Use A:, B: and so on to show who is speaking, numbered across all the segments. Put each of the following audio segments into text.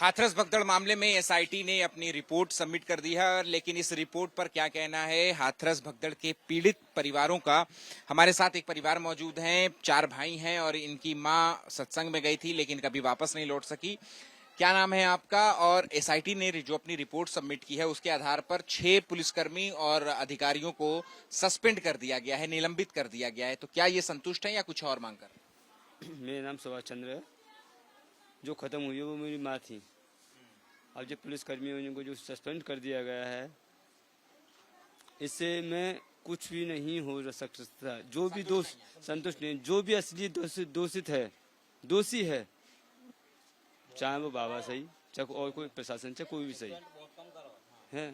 A: हाथरस भगदड़ मामले में एसआईटी ने अपनी रिपोर्ट सबमिट कर दी है, लेकिन इस रिपोर्ट पर क्या कहना है हाथरस भगदड़ के पीड़ित परिवारों का। हमारे साथ एक परिवार मौजूद हैं, 4 भाई हैं और इनकी मां सत्संग में गई थी लेकिन कभी वापस नहीं लौट सकी। क्या नाम है आपका? और एसआईटी ने जो अपनी रिपोर्ट सबमिट की है उसके आधार पर 6 पुलिसकर्मी और अधिकारियों को सस्पेंड कर दिया गया है, निलंबित कर दिया गया है। तो क्या ये संतुष्ट है या कुछ और मांग कर?
B: मेरा नाम सुभाष चंद्र है। जो खत्म हुई है वो मेरी माँ थी। अब जो पुलिस कर्मियों को जो सस्पेंड कर दिया गया है, इससे मैं कुछ भी नहीं हो सकता। जो भी दोष संतुष्ट नहीं, जो भी असली दोषित है, दोषी है, चाहे वो बाबा सही, चाहे और कोई प्रशासन, चाहे कोई भी सही है,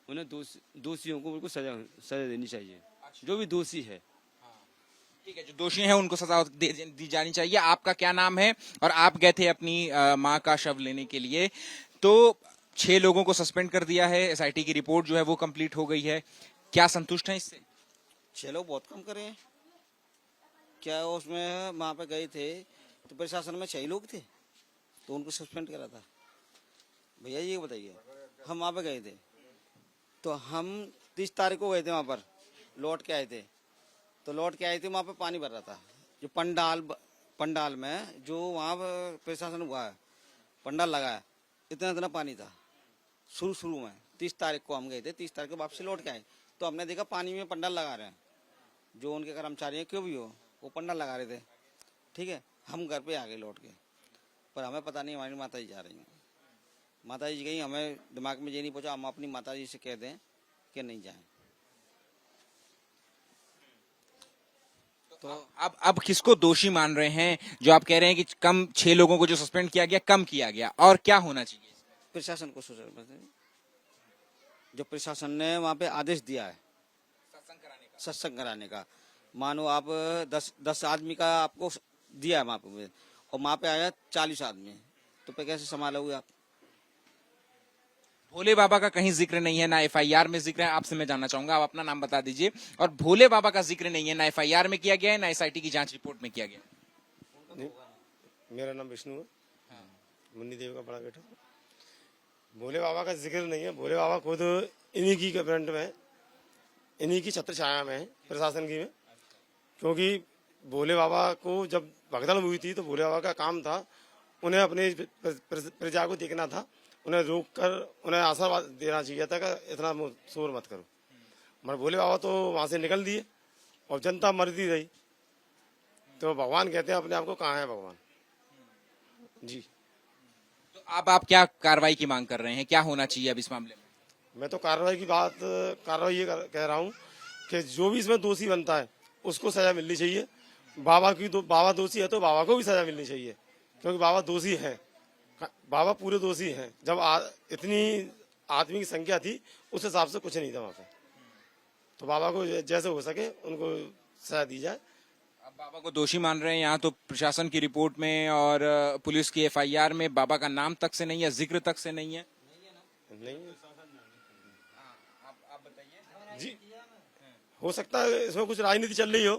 B: उन्हें दोषियों को बिल्कुल सजा देनी चाहिए। जो भी दोषी है,
A: ठीक है, जो दोषी हैं उनको सजा दी जानी चाहिए। आपका क्या नाम है? और आप गए थे अपनी माँ का शव लेने के लिए, तो 6 लोगों को सस्पेंड कर दिया है, एसआईटी की रिपोर्ट जो है वो कंप्लीट हो गई है। क्या संतुष्ट हैं इससे?
C: 6 लोग बहुत कम करे हैं क्या? उसमें वहाँ पे गए थे तो प्रशासन में 6 लोग थे तो उनको सस्पेंड करा था। भैया ये बताइए, हम वहाँ पे गए थे तो हम 30 तारीख को गए थे, वहाँ पर लौट के आए थे। तो लौट के आए थे, वहाँ पे पानी भर रहा था। जो पंडाल में जो वहाँ प्रशासन हुआ है, पंडाल लगा है, इतना पानी था शुरू में। 30 तारीख को हम गए थे, 30 तारीख को वापसी लौट के आए तो हमने देखा पानी में पंडाल लगा रहे हैं। जो उनके कर्मचारी हैं, क्यों भी हो, वो पंडाल लगा रहे थे। ठीक है, हम घर पे आ गए लौट के, पर हमें पता नहीं हमारी माता जी जा रही हैं। माता जी गई, हमें दिमाग में ये नहीं पहुंचा हम अपनी माता जी से कह दें कि नहीं जाएं।
A: तो अब किसको दोषी मान रहे हैं? जो आप कह रहे हैं कि कम 6 लोगों को जो सस्पेंड किया गया, कम किया गया, और क्या होना चाहिए?
C: प्रशासन को सोचना, जो प्रशासन ने वहाँ पे आदेश दिया है सत्संग कराने का, मानो आप 10 आदमी का आपको दिया है वहाँ पे, और वहाँ पे आया 40 आदमी, तो पे कैसे संभालोगे आप?
A: भोले बाबा का कहीं जिक्र नहीं है, ना एफआईआर में जिक्र है। आपसे मैं जानना चाहूंगा, आप अपना नाम बता दीजिए। और भोले बाबा का जिक्र नहीं है, ना एफआईआर में किया गया है, ना एसआईटी की जांच रिपोर्ट में किया गया है।
D: मेरा नाम विष्णु है, मुन्नी देव का बड़ा बेटा। भोले बाबा का जिक्र नहीं है। भोले बाबा खुद इन्हीं की कैबिनेट में, इन्हीं की छत्र छाया में है, प्रशासन की में। क्योंकि भोले बाबा को जब भगदड़ हुई थी तो भोले बाबा का काम था उन्हें अपनी प्रजा को देखना था, उन्हें रोक कर उन्हें आशीर्वाद देना चाहिए था कि इतना शोर मत करो। मगर भोले बाबा तो वहाँ से निकल दिए और जनता मरती रही। तो भगवान कहते हैं अपने आप को, कहाँ है भगवान जी।
A: तो अब आप क्या कार्रवाई की मांग कर रहे हैं? क्या होना चाहिए अब इस मामले में?
D: मैं तो कार्रवाई ये कह रहा हूँ कि जो भी इसमें दोषी बनता है उसको सजा मिलनी चाहिए। बाबा दोषी है तो बाबा को भी सजा मिलनी चाहिए, क्योंकि बाबा दोषी है, बाबा पूरे दोषी हैं। जब इतनी आदमी की संख्या थी उस हिसाब से कुछ नहीं था वहाँ पे, तो बाबा को जैसे हो सके उनको सजा दी जाए।
A: अब बाबा को दोषी मान रहे हैं, यहाँ तो प्रशासन की रिपोर्ट में और पुलिस की एफआईआर में बाबा का नाम तक से नहीं है, जिक्र तक से नहीं है।
D: नहीं, आप बताइए जी। हो सकता है इसमें कुछ राजनीति चल रही हो,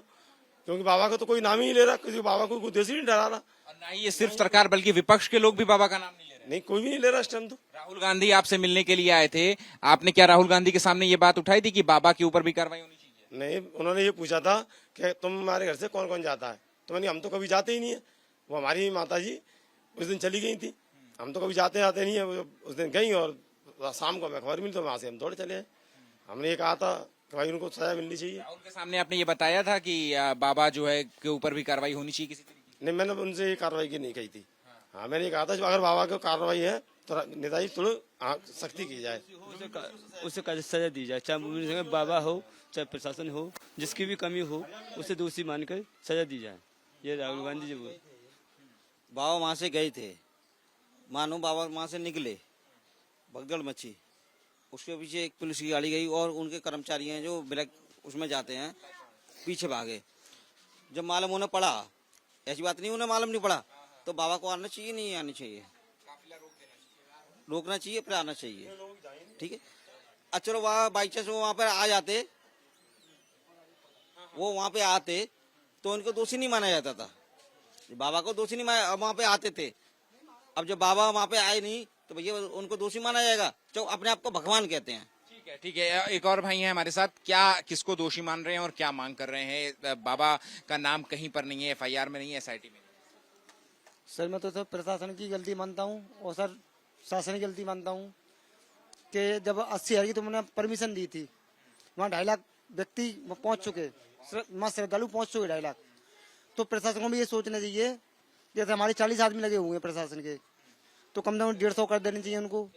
D: क्योंकि बाबा का तो कोई नाम ही नहीं ले रहा, किसी बाबा को कोई दोषी नहीं ठहरा रहा।
A: और ना ही ये सिर्फ सरकार बल्कि विपक्ष के लोग भी बाबा का नाम नहीं ले रहे।
D: नहीं, कोई भी नहीं ले रहा इस टाइम। तो
A: राहुल गांधी आपसे मिलने के लिए आए थे, आपने क्या राहुल गांधी के सामने ये बात उठाई थी कि बाबा के ऊपर भी कार्रवाई होनी चाहिए?
D: नहीं, उन्होंने ये पूछा था कि तुम हमारे घर से कौन कौन जाता है, तो मैंने हम तो कभी जाते ही नहीं है। वो हमारी माता जी उस दिन चली गई थी, हम तो कभी जाते नहीं है। उस दिन गई और शाम को हमें खबर मिली तो वहाँ से हम दौड़ चले। हमने ये कहा था कि भाई उनको सजा मिलनी चाहिए।
A: राहुल के सामने आपने ये बताया था कि बाबा जो है के ऊपर भी कार्रवाई होनी चाहिए किसी तरीके की?
D: नहीं, मैंने उनसे ये कार्रवाई की नहीं कही थी। हाँ, मैंने ये कहा था अगर बाबा को कार्रवाई है तो नेताजी थोड़ी सख्ती की जाए,
B: उसे सजा दी जाए। चाहे बाबा हो, चाहे प्रशासन हो, जिसकी भी कमी हो उसे दोषी मानकर सजा दी जाए। ये राहुल गांधी जी बोले।
C: बाबा वहाँ से गए थे, मानो बाबा वहाँ से निकले, भगदड़ मची, उसके पीछे एक पुलिस की गाड़ी गई और उनके कर्मचारी हैं जो ब्लैक उसमें जाते हैं, पीछे भागे। जब मालूम उन्हें पड़ा, ऐसी बात नहीं उन्हें मालूम नहीं पड़ा, तो बाबा को आना चाहिए नहीं आनी चाहिए? रोकना चाहिए, फिर आना चाहिए। ठीक है, अच्छा चलो वहाँ बाई चांस वो वहाँ पर आ जाते, वो वहाँ पे आते तो उनको दोषी नहीं माना जाता था। बाबा को दोषी नहीं माना, वहाँ पे आते थे। अब जब बाबा वहाँ पे आए नहीं तो भैया उनको दोषी माना जाएगा, जो अपने आप को भगवान कहते हैं।
A: ठीक है। एक और भाई हैं हमारे साथ, क्या किसको दोषी मान रहे हैं और क्या मांग कर रहे हैं? बाबा का नाम कहीं पर नहीं है, एफआईआर में नहीं है, एसआईटी में।
E: सर मैं तो सर प्रशासन की गलती मानता हूँ और सर शासन की गलती मानता हूँ कि जब 80,000 की तुमने परमिशन दी थी, वहाँ 2.5 लाख व्यक्ति पहुँच चुके, वहाँ श्रद्धालु पहुँच चुके 2.5 लाख, तो प्रशासन को भी ये सोचना चाहिए, जैसे हमारे 40 आदमी लगे हुए हैं प्रशासन के, तो कम से कम 150 कर देनी चाहिए उनको,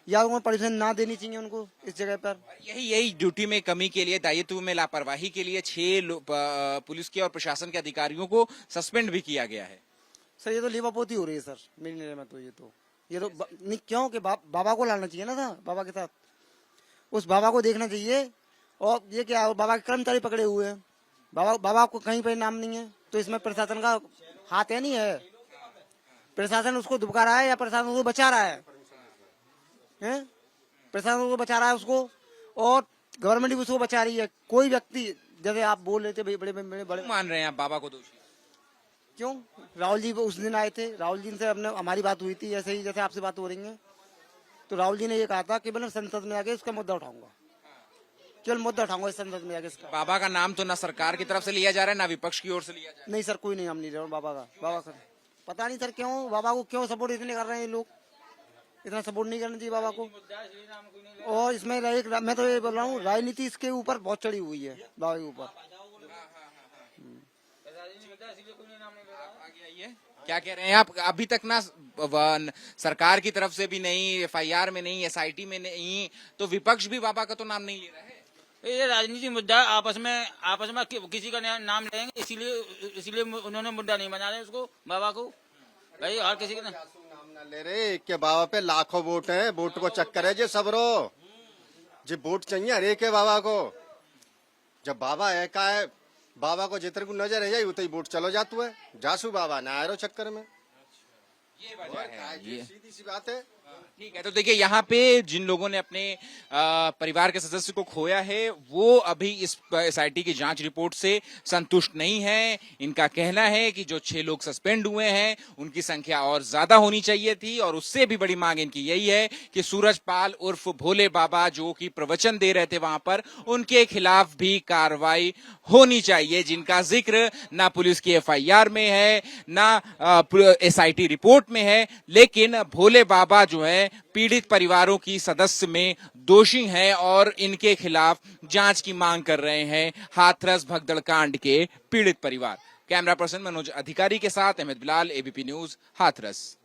E: या उनको परमिशन ना देनी चाहिए उनको इस जगह पर।
A: यही ड्यूटी में कमी के लिए, दायित्व में लापरवाही के लिए 6 पुलिस के और प्रशासन के अधिकारियों को सस्पेंड भी किया गया है।
E: सर ये तो लीवापोती हो रही है सर मेरी नजर में, तो ये तो नहीं, क्यों कि बाबा को लाना चाहिए ना था, बाबा के साथ उस बाबा को देखना चाहिए। और ये क्या बाबा के कर्मचारी पकड़े हुए हैं, बाबा को कहीं पर नाम नहीं है, तो इसमें प्रशासन का हाथ है नहीं है? प्रशासन उसको दुबका रहा है या प्रशासन उसको बचा रहा है? प्रशासन उसको बचा रहा है उसको, और गवर्नमेंट भी उसको बचा रही है। कोई व्यक्ति, जैसे आप बोल रहे थे बड़े
A: मान रहे हैं आप बाबा को दोषी?
E: क्यों? राहुल जी उस दिन आए थे, राहुल जी से हमारी बात हुई थी, ऐसे ही जैसे आपसे बात हो रही है, तो राहुल जी ने ये कहा था कि मैं संसद में आके उसका मुद्दा उठाऊंगा, केवल मुद्दा उठाऊंगा इस संसद में आके इसका।
A: बाबा का नाम तो ना सरकार की तरफ से लिया जा रहा है, ना विपक्ष की ओर से लिया जा रहा है।
E: नहीं सर, कोई नहीं नाम नहीं ले रहा हूँ बाबा का पता नहीं सर क्यों बाबा को क्यों सपोर्ट इतने कर रहे हैं ये लोग, इतना सपोर्ट नहीं करना चाहिए बाबा को। और इसमें मैं तो ये बोल रहा हूँ, राजनीति इसके ऊपर बहुत चढ़ी हुई है बाबा के ऊपर।
A: क्या कह रहे हैं आप? अभी तक ना सरकार की तरफ से भी नहीं, एफआईआर में नहीं, एसआईटी में नहीं, तो विपक्ष भी बाबा का तो नाम नहीं ले रहा है।
F: ये राजनीति मुद्दा है, आपस में किसी का नाम लेंगे, इसीलिए उन्होंने मुद्दा नहीं बना रहे उसको, बाबा को। भाई हर किसी का
G: नाम ना ले रहे के बाबा पे लाखों वोट है, वोट को चक्कर है जे सबरो, जे वोट चाहिए हर एक है बाबा को। जब बाबा है का है, बाबा को जितने को नजर है उतना ही वोट चलो जातू है, जासू बाबा ना आए चक्कर में,
A: ये वजह है, ये
G: सीधी सी बात है।
A: ठीक है। तो देखिए, यहाँ पे जिन लोगों ने अपने परिवार के सदस्य को खोया है, वो अभी इस एसआईटी की जांच रिपोर्ट से संतुष्ट नहीं है। इनका कहना है कि जो 6 लोग सस्पेंड हुए हैं, उनकी संख्या और ज्यादा होनी चाहिए थी, और उससे भी बड़ी मांग इनकी यही है कि सूरजपाल उर्फ भोले बाबा, जो कि प्रवचन दे रहे थे वहां पर, उनके खिलाफ भी कार्रवाई होनी चाहिए, जिनका जिक्र ना पुलिस की एफआईआर में है, ना एसआईटी रिपोर्ट में है। लेकिन भोले बाबा जो है पीड़ित परिवारों की सदस्य में दोषी हैं और इनके खिलाफ जांच की मांग कर रहे हैं हाथरस भगदड़ कांड के पीड़ित परिवार। कैमरा पर्सन मनोज अधिकारी के साथ अहमद बिलाल, एबीपी न्यूज, हाथरस।